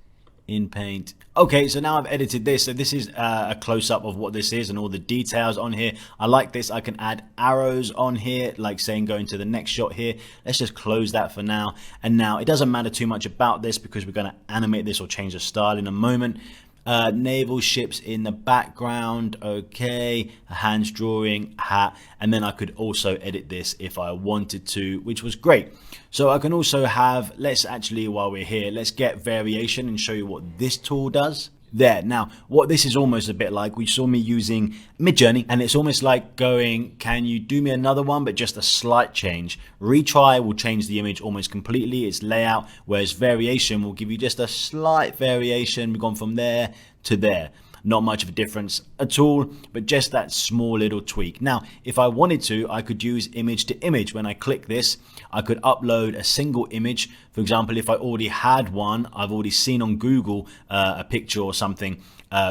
in paint. Okay, so now I've edited this. So this is a close-up of what this is and all the details on here. I like this. I can add arrows on here, like saying going to the next shot here. Let's just close that for now. And now it doesn't matter too much about this because we're going to animate this or change the style in a moment. Naval ships in the background. Okay, a hands drawing, hat, and then I could also edit this if I wanted to, which was great. So I can also have, let's actually, while we're here, let's get variation and show you what this tool does. There. Now, what this is almost a bit like, we saw me using Midjourney, and it's almost like going, can you do me another one, but just a slight change. Retry will change the image almost completely, its layout, whereas variation will give you just a slight variation. We've gone from there to there. Not much of a difference at all, but just that small little tweak. Now, if I wanted to, I could use image to image. When I click this, I could upload a single image. For example, if I already had one, I've already seen on Google a picture or something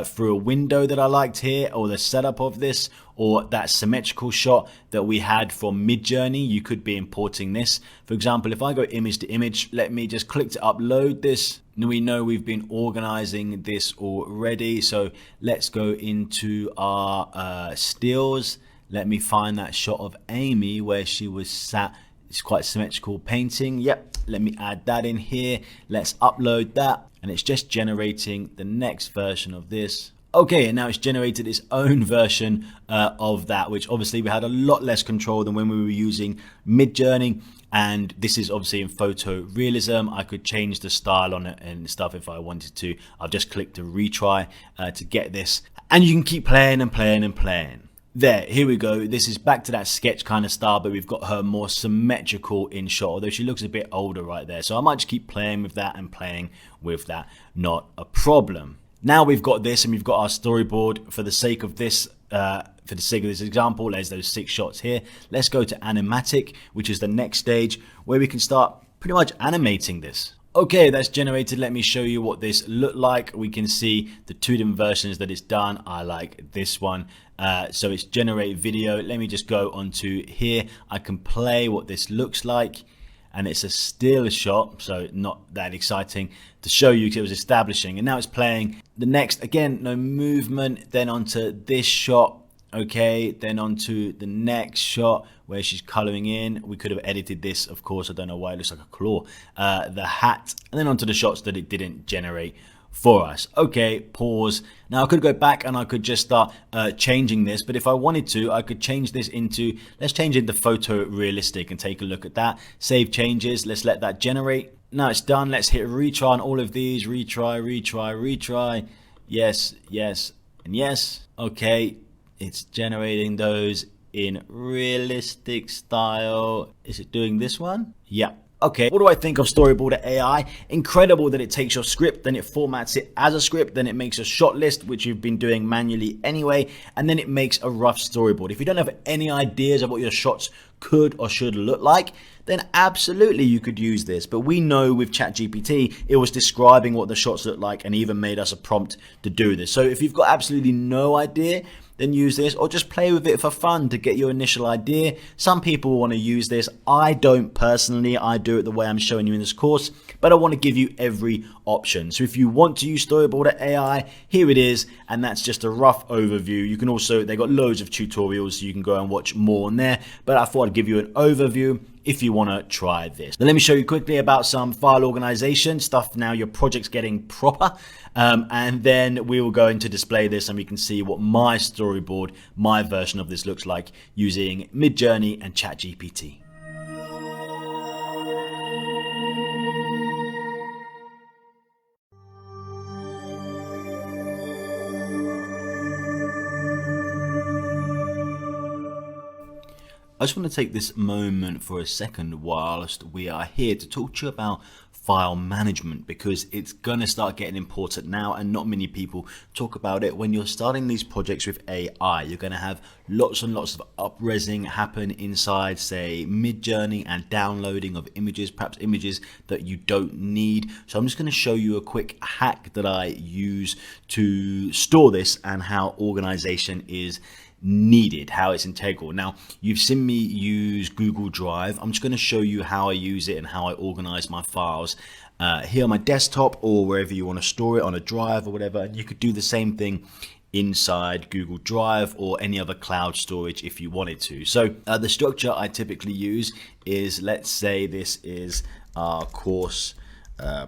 through a window that I liked here, or the setup of this, or that symmetrical shot that we had from Midjourney, you could be importing this. For example, if I go image to image, let me just click to upload this. We know we've been organizing this already, so let's go into our stills. Let me find that shot of Amy where she was sat. It's quite symmetrical painting. Yep, let me add that in here. Let's upload that, and it's just generating the next version of this. Okay, and now it's generated its own version of that, which obviously we had a lot less control than when we were using Midjourney. And this is obviously in photo realism. I could change the style on it and stuff if I wanted to. I've just clicked to retry to get this. And you can keep playing and playing and playing. There, here we go. This is back to that sketch kind of style, but we've got her more symmetrical in shot, although she looks a bit older right there. So I might just keep playing with that and playing with that. Not a problem. Now we've got this and we've got our storyboard. For the sake of this example, there's those 6 shots here. Let's go to animatic, which is the next stage where we can start pretty much animating this. Okay, that's generated. Let me show you what this looked like. We can see the 2 different versions that it's done. I like this one. So it's generate video. Let me just go onto here. I can play what this looks like. And it's a still shot, so not that exciting to show you because it was establishing. And now it's playing the next, again, no movement, then onto this shot, okay, then onto the next shot where she's coloring in. We could have edited this, of course, I don't know why it looks like a claw. The hat, and then onto the shots that it didn't generate for us. Okay, pause. Now I could go back and I could just start changing this, but if I wanted to, I could change this into, let's change it into photo realistic and take a look at that. Save changes, let's let that generate. Now it's done, let's hit retry on all of these. Retry, retry, retry. Yes, yes, and yes. Okay, it's generating those in realistic style. Is it doing this one? Yeah. Okay, what do I think of Storyboard AI? Incredible that it takes your script, then it formats it as a script, then it makes a shot list, which you've been doing manually anyway, and then it makes a rough storyboard. If you don't have any ideas of what your shots could or should look like, then absolutely you could use this. But we know with ChatGPT, it was describing what the shots look like and even made us a prompt to do this. So if you've got absolutely no idea, then use this, or just play with it for fun to get your initial idea. Some people want to use this. I don't personally. I do it the way I'm showing you in this course, but I want to give you every option. So if you want to use Storyboard AI, here it is, and that's just a rough overview. You can also, they got loads of tutorials, so you can go and watch more on there, but I thought I'd give you an overview if you want to try this. Now let me show you quickly about some file organization stuff. Now your project's getting proper, and then we will go into display this and we can see what my storyboard, my version of this looks like using Midjourney and ChatGPT. I just want to take this moment for a second whilst we are here to talk to you about file management, because it's going to start getting important now and not many people talk about it. When you're starting these projects with AI, you're going to have lots and lots of up-resing happen inside, say, Midjourney, and downloading of images, perhaps images that you don't need. So I'm just going to show you a quick hack that I use to store this and how organization is needed, how it's integral. Now, you've seen me use Google Drive. I'm just going to show you how I use it and how I organize my files here on my desktop or wherever you want to store it, on a drive or whatever. And you could do the same thing inside Google Drive or any other cloud storage if you wanted to. So the structure I typically use is, let's say this is our course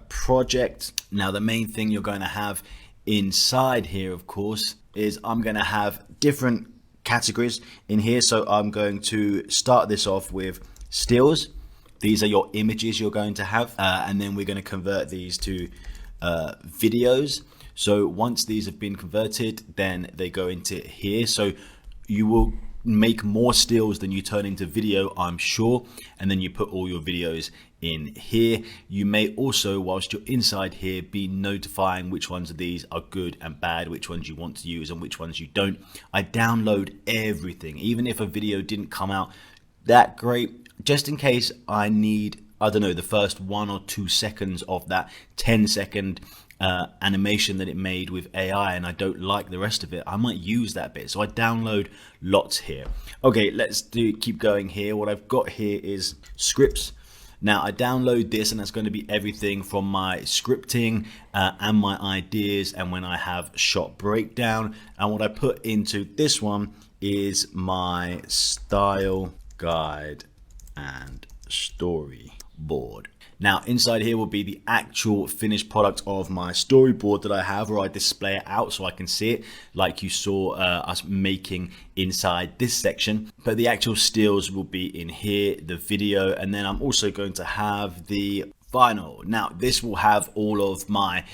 project. Now, the main thing you're going to have inside here, of course, is I'm going to have different categories in here. So I'm going to start this off with stills. These are your images you're going to have, and then we're going to convert these to videos. So once these have been converted, then they go into here. So you will make more stills than you turn into video, I'm sure, and then you put all your videos in here. You may also, whilst you're inside here, be notifying which ones of these are good and bad, which ones you want to use and which ones you don't. I download everything, even if a video didn't come out that great, just in case I need, I don't know, the first 1 or 2 seconds of that 10-second animation that it made with AI, and I don't like the rest of it. I might use that bit, so I download lots here. Okay, let's keep going here. What I've got here is scripts. Now I download this, and that's going to be everything from my scripting and my ideas, and when I have shot breakdown. And what I put into this one is my style guide and storyboard. Now inside here will be the actual finished product of my storyboard that I have, where I display it out so I can see it like you saw us making inside this section. But the actual stills will be in here, the video, and then I'm also going to have the final. Now this will have all of my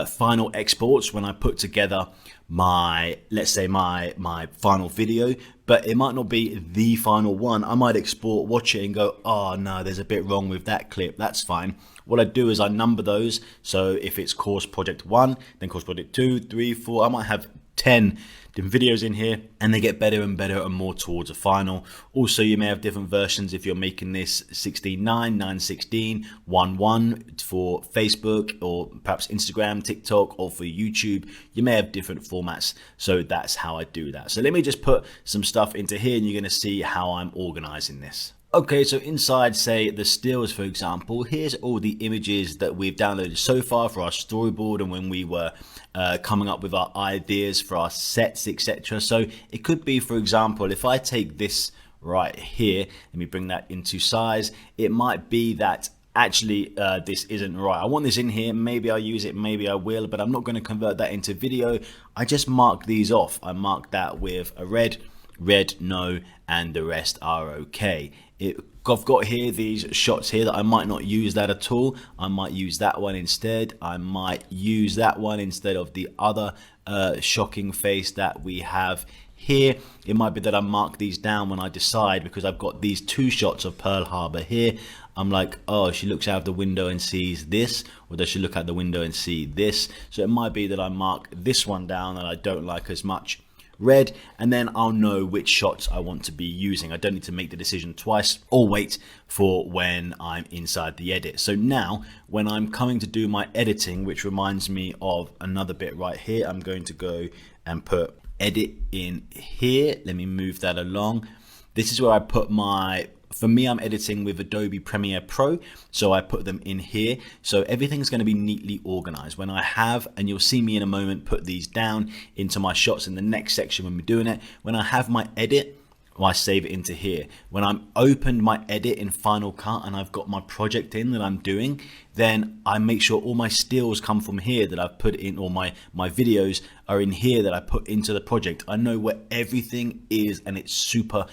final exports when I put together my, let's say my final video, but it might not be the final one. I might export, watch it and go, oh no, there's a bit wrong with that clip. That's fine. What I do is I number those. So if it's course project 1, then course project 2, 3, 4, I might have 10 different videos in here, and they get better and better and more towards a final. Also, you may have different versions if you're making this 16:9, 9:16, 1:1 for Facebook or perhaps Instagram, TikTok, or for YouTube. You may have different formats, so that's how I do that. So let me just put some stuff into here and you're going to see how I'm organizing this. Okay, so inside, say, the stills, for example, here's all the images that we've downloaded so far for our storyboard and when we were coming up with our ideas for our sets, etc. So it could be, for example, if I take this right here, let me bring that into size, it might be that actually this isn't right. I want this in here, maybe I'll use it, maybe I will, but I'm not going to convert that into video. I just mark these off. I mark that with a red, no, and the rest are okay. I've got here these shots here that I might not use that at all. I might use that one instead. I might use that one instead of the other shocking face that we have here. It might be that I mark these down when I decide, because I've got these 2 shots of Pearl Harbor here. I'm like, oh, she looks out the window and sees this, or does she look out the window and see this? So it might be that I mark this one down that I don't like as much red, and then I'll know which shots I want to be using. I don't need to make the decision twice or wait for when I'm inside the edit. So now when I'm coming to do my editing, which reminds me of another bit right here, I'm going to go and put edit in here. Let me move that along. This is where I put my, for me, I'm editing with Adobe Premiere Pro, so I put them in here. So everything's going to be neatly organized. When I have, and you'll see me in a moment, put these down into my shots in the next section when we're doing it. When I have my edit, I save it into here. When I'm opened my edit in Final Cut and I've got my project in that I'm doing, then I make sure all my stills come from here that I've put in, or my videos are in here that I put into the project. I know where everything is, and it's super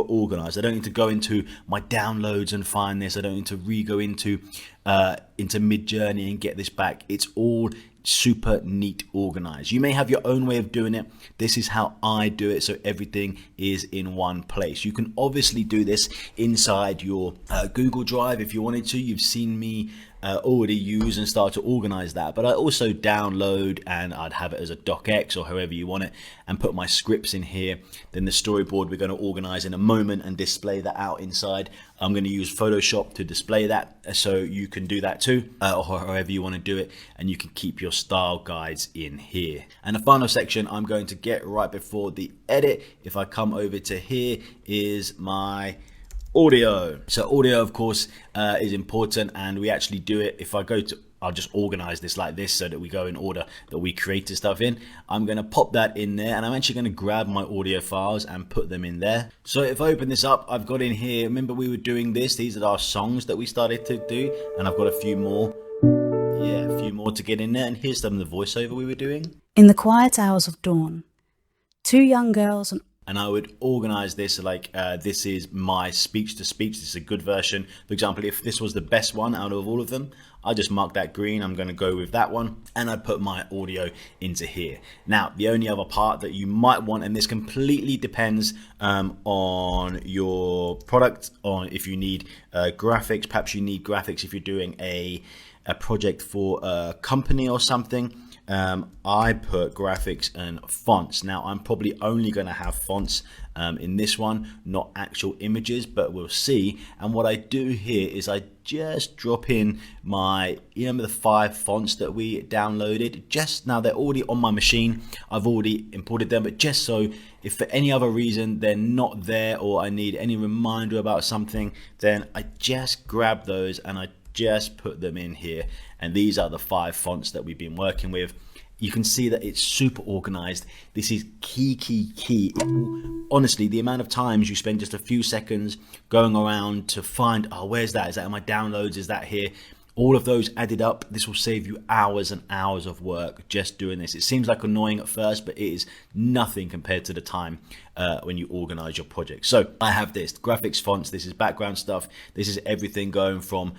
organized. I don't need to go into my downloads and find this. I don't need to go into Midjourney and get this back. It's all super neat, organized. You may have your own way of doing it. This is how I do it, so everything is in one place. You can obviously do this inside your Google Drive if you wanted to. You've seen me already use and start to organize that, but I also download, and I'd have it as a docx or however you want it, and put my scripts in here. Then the storyboard we're going to organize in a moment and display that out inside. I'm going to use Photoshop to display that, so you can do that too, or however you want to do it, and you can keep your style guides in here. And the final section I'm going to get right before the edit, if I come over to here, is my audio. So audio, of course, is important, and we actually do it. If I go to, I'll just organize this like this so that we go in order that we created stuff in. I'm going to pop that in there, and I'm actually going to grab my audio files and put them in there. So if I open this up, I've got in here, remember we were doing this, these are our songs that we started to do, and I've got a few more. Yeah, a few more to get in there, and here's some of the voiceover we were doing. In the quiet hours of dawn, two young girls and I would organize this like this is my speech to speech. This is a good version. For example, if this was the best one out of all of them, I just mark that green. I'm going to go with that one, and I put my audio into here. Now, the only other part that you might want, and this completely depends on your product, on if you need graphics. Perhaps you need graphics if you're doing a project for a company or something. I put graphics and fonts. Now I'm probably only going to have fonts in this one, not actual images, but we'll see. And what I do here is I just drop in my, you remember the 5 fonts that we downloaded? Just now, they're already on my machine. I've already imported them, but just so if for any other reason they're not there, or I need any reminder about something, then I just grab those and I just put them in here. And these are the 5 fonts that we've been working with. You can see that it's super organized. This is key. Honestly, the amount of times you spend just a few seconds going around to find, oh, where's that? Is that in my downloads? Is that here? All of those added up, this will save you hours and hours of work just doing this. It seems like annoying at first, but it is nothing compared to the time when you organize your project. So I have this graphics, fonts, this is background stuff. This is everything going from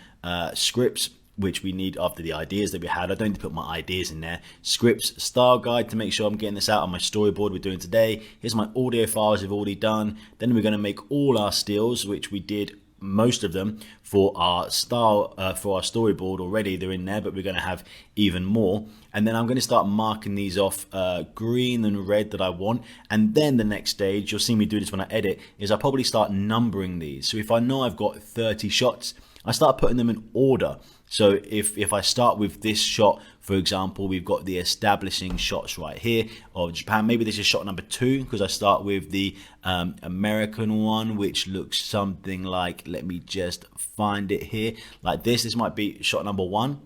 scripts, which we need after the ideas that we had. I don't need to put my ideas in there. Scripts, style guide to make sure I'm getting this out on my storyboard we're doing today. Here's my audio files we've already done. Then we're going to make all our stills, which we did most of them for our style, for our storyboard already. They're in there, but we're going to have even more. And then I'm going to start marking these off green and red that I want. And then the next stage, you'll see me do this when I edit, is I probably start numbering these. So if I know I've got 30 shots, I start putting them in order. So if I start with this shot, for example, we've got the establishing shots right here of Japan. Maybe this is shot number 2, because I start with the American one, which looks something like, let me just find it here, like this. This might be shot number 1,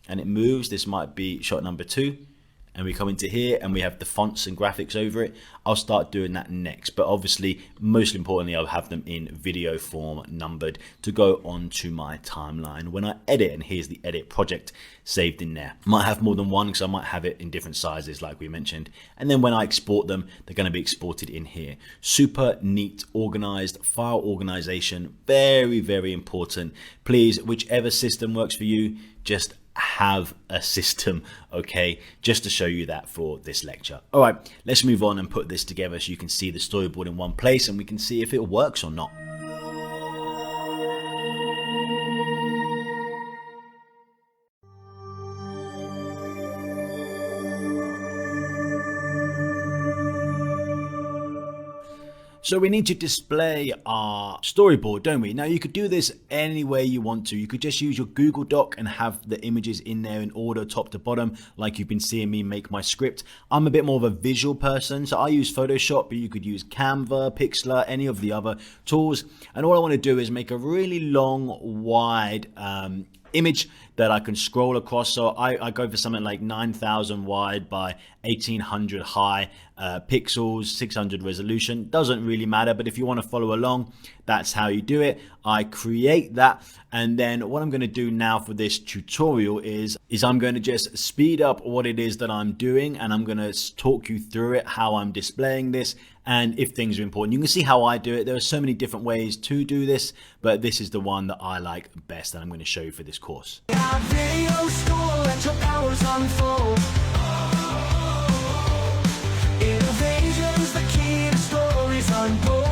and it moves. This might be shot number 2. And we come into here and we have the fonts and graphics over it. I'll start doing that next, but obviously, most importantly, I'll have them in video form, numbered, to go onto my timeline when I edit. And here's the edit project saved in there. Might have more than one, because I might have it in different sizes like we mentioned. And then when I export them, they're going to be exported in here. Super neat, organized file organization. Very, very important. Please, whichever system works for you, just have a system, okay, just to show you that for this lecture. All right, let's move on and put this together so you can see the storyboard in one place and we can see if it works or not. So we need to display our storyboard, don't we? Now you could do this any way you want to. You could just use your Google Doc and have the images in there in order top to bottom, like you've been seeing me make my script. I'm a bit more of a visual person, so I use Photoshop, but you could use Canva, Pixlr, any of the other tools. And all I want to do is make a really long, wide image that I can scroll across. So I go for something like 9,000 wide by 1,800 high pixels, 600 resolution. Doesn't really matter, but if you want to follow along, that's how you do it. I create that, and then what I'm going to do now for this tutorial is I'm going to just speed up what it is that I'm doing, and I'm going to talk you through it, how I'm displaying this, and if things are important. You can see how I do it. There are so many different ways to do this, but this is the one that I like best, and I'm going to show you for this course. Video school, let your powers unfold. Innovation's the key to stories untold.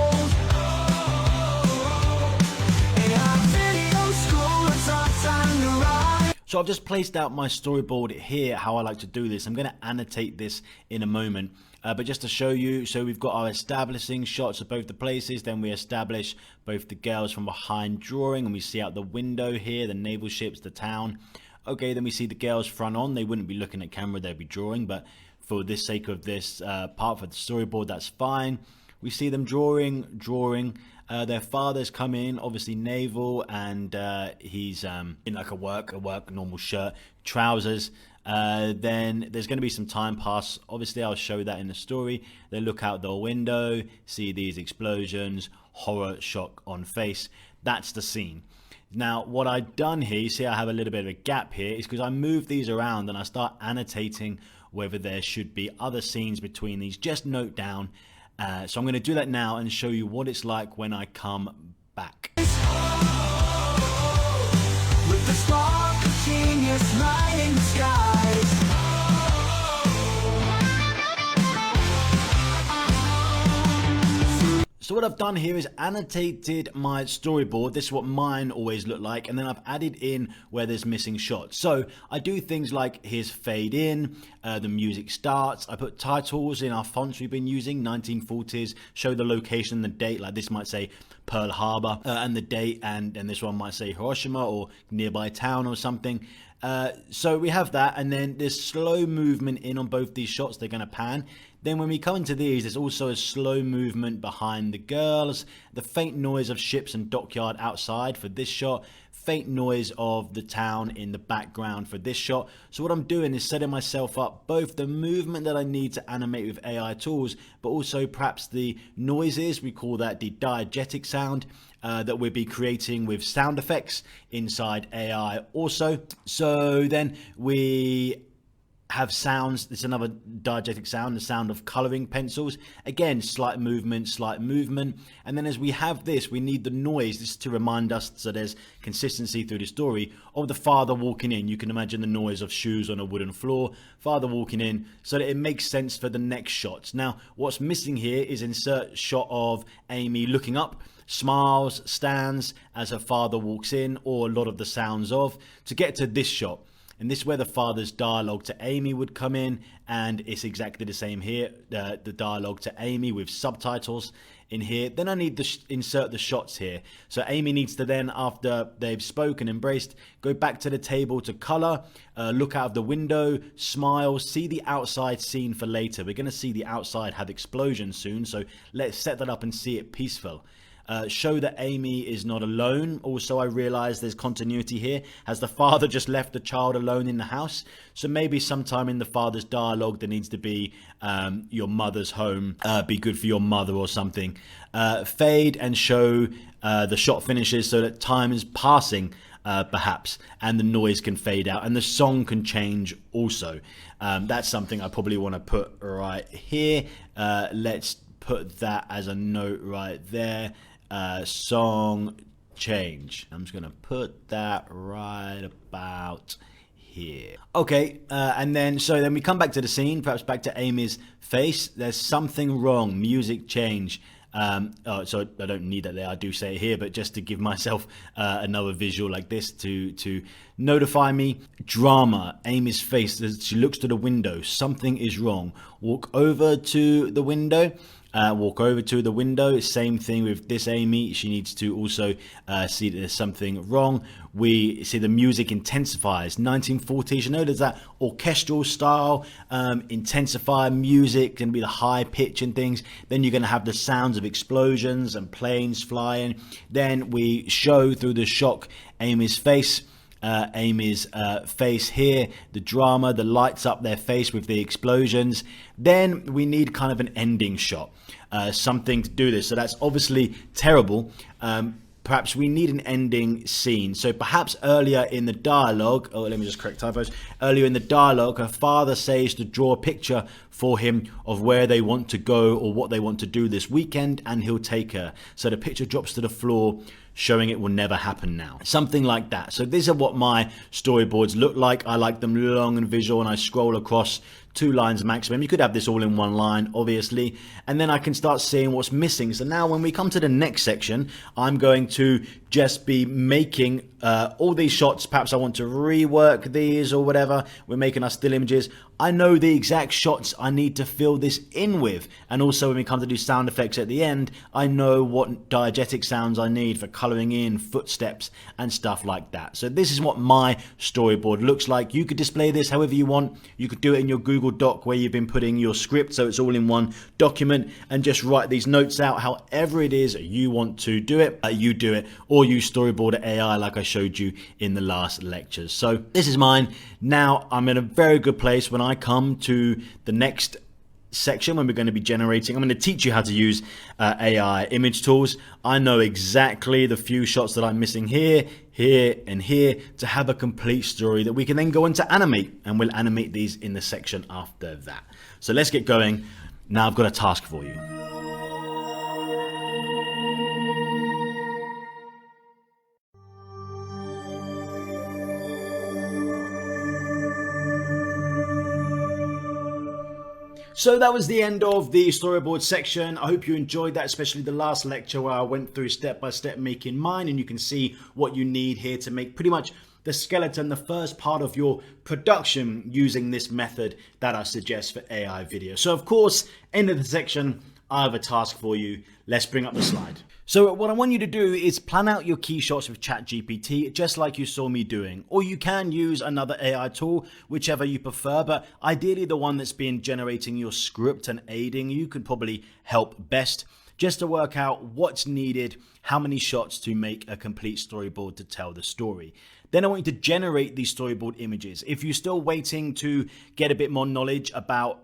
Video school, it's our time to rise. So I've just placed out my storyboard here, how I like to do this. I'm going to annotate this in a moment. But just to show you, so we've got our establishing shots of both the places, then we establish both the girls from behind drawing, and we see out the window here, the naval ships, the town. Okay, then we see the girls front on. They wouldn't be looking at camera, they'd be drawing, but for the sake of this part for the storyboard, that's fine. We see them drawing. Their father's come in, obviously naval, and he's in like a work normal shirt, trousers. Then there's going to be some time pass. Obviously, I'll show that in the story. They look out the window, see these explosions, horror, shock on face. That's the scene. Now, what I've done here, you see I have a little bit of a gap here, is because I move these around and I start annotating whether there should be other scenes between these. Just note down. So I'm going to do that now and show you what it's like when I come back. With the spark of genius lighting the skies. So what I've done here is annotated my storyboard. This is what mine always look like, and then I've added in where there's missing shots. So I do things like here's fade in, the music starts. I put titles in our fonts we've been using, 1940s, show the location, the date, like this might say Pearl Harbor, and the date, and this one might say Hiroshima or nearby town or something. So we have that, and then there's slow movement in on both these shots. They're going to pan. Then when we come into these, there's also a slow movement behind the girls, the faint noise of ships and dockyard outside for this shot, faint noise of the town in the background for this shot. So what I'm doing is setting myself up both the movement that I need to animate with AI tools, but also perhaps the noises, we call that the diegetic sound, that we'll be creating with sound effects inside AI also. So then we have sounds. It's another diegetic sound, the sound of coloring pencils. Again, slight movement. And then as we have this, we need the noise. This is to remind us, so there's consistency through the story, of the father walking in. You can imagine the noise of shoes on a wooden floor, father walking in, so that it makes sense for the next shots. Now, what's missing here is insert shot of Amy looking up, smiles, stands as her father walks in, or a lot of the sounds of, to get to this shot. And this is where the father's dialogue to Amy would come in, and it's exactly the same here, the dialogue to Amy with subtitles in here. Then I need to insert the shots here. So Amy needs to then, after they've spoken, embraced, go back to the table to color, look out of the window, smile, see the outside scene for later. We're going to see the outside have explosions soon, so let's set that up and see it peaceful. Show that Amy is not alone. Also, I realize there's continuity here. Has the father just left the child alone in the house? So maybe sometime in the father's dialogue there needs to be your mother's home, be good for your mother or something. Fade and show the shot finishes so that time is passing, perhaps, and the noise can fade out and the song can change also. That's something I probably want to put right here. Let's put that as a note right there. Song change. I'm just going to put that right about here. Okay, and then we come back to the scene, perhaps back to Amy's face. There's something wrong. Music change. So I don't need that there. I do say it here, but just to give myself another visual like this to notify me. Drama. Amy's face as she looks to the window. Something is wrong. Walk over to the window. walk over to the window. Same thing with this Amy. She needs to also see that there's something wrong. We see the music intensifies. 1940s, you know, there's that orchestral style, intensify music, going to be the high pitch and things. Then you're going to have the sounds of explosions and planes flying. Then we show through the shock Amy's face. Amy's face here, the drama, the lights up their face with the explosions. Then we need kind of an ending shot, something to do this. So that's obviously terrible. Perhaps we need an ending scene. So perhaps earlier in the dialogue, let me just correct typos. Earlier in the dialogue, her father says to draw a picture for him of where they want to go or what they want to do this weekend, and he'll take her. So the picture drops to the floor, showing it will never happen now. Something like that. So these are what my storyboards look like. I like them long and visual, and I scroll across 2 lines maximum. You could have this all in 1 line, obviously, and then I can start seeing what's missing. So now when we come to the next section, I'm going to just be making all these shots. Perhaps I want to rework these or whatever. We're making our still images. I know the exact shots I need to fill this in with. And also when we come to do sound effects at the end, I know what diegetic sounds I need for coloring in, footsteps and stuff like that. So this is what my storyboard looks like. You could display this however you want. You could do it in your Google Doc where you've been putting your script, so it's all in one document, and just write these notes out however it is you want to do it. You do it, or use Storyboard AI like I showed you in the last lectures. So this is mine. Now I'm in a very good place when I come to the next section when we're going to be generating. I'm going to teach you how to use AI image tools. I know exactly the few shots that I'm missing here, here and here to have a complete story that we can then go on to animate, and we'll animate these in the section after that. So let's get going. Now I've got a task for you. So that was the end of the storyboard section. I hope you enjoyed that, especially the last lecture where I went through step by step making mine, and you can see what you need here to make pretty much the skeleton, the first part of your production, using this method that I suggest for AI video. So of course, end of the section, I have a task for you. Let's bring up the slide. So what I want you to do is plan out your key shots with ChatGPT, just like you saw me doing. Or you can use another AI tool, whichever you prefer, but ideally the one that's been generating your script and aiding you could probably help best, just to work out what's needed, how many shots to make a complete storyboard to tell the story. Then I want you to generate these storyboard images. If you're still waiting to get a bit more knowledge about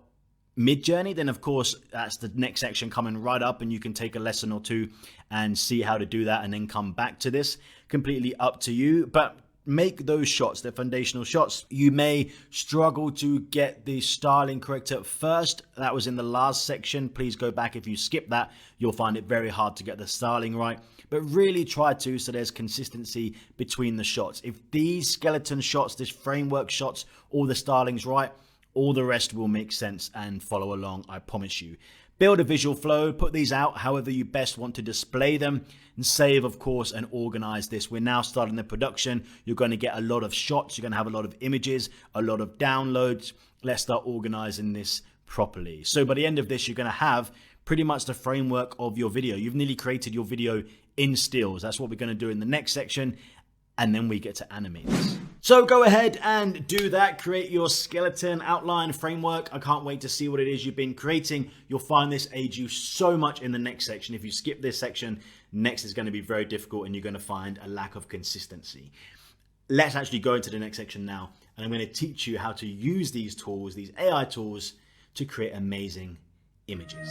Mid-Journey, then of course that's the next section coming right up, and you can take a lesson or 2 and see how to do that and then come back to this. Completely up to you, but make those shots, the foundational shots. You may struggle to get the styling correct at first. That was in the last section. Please go back. If you skip that, you'll find it very hard to get the styling right, but really try to, so there's consistency between the shots. If these skeleton shots, this framework shots, all the styling's right, all the rest will make sense and follow along, I promise you. Build a visual flow, put these out however you best want to display them, and save, of course, and organize this. We're now starting the production. You're going to get a lot of shots. You're going to have a lot of images, a lot of downloads. Let's start organizing this properly. So by the end of this, you're going to have pretty much the framework of your video. You've nearly created your video in stills. That's what we're going to do in the next section, and then we get to animate this. So go ahead and do that. Create your skeleton outline framework. I can't wait to see what it is you've been creating. You'll find this aids you so much in the next section. If you skip this section, next is going to be very difficult and you're going to find a lack of consistency. Let's actually go into the next section now, and I'm going to teach you how to use these tools, these AI tools, to create amazing images.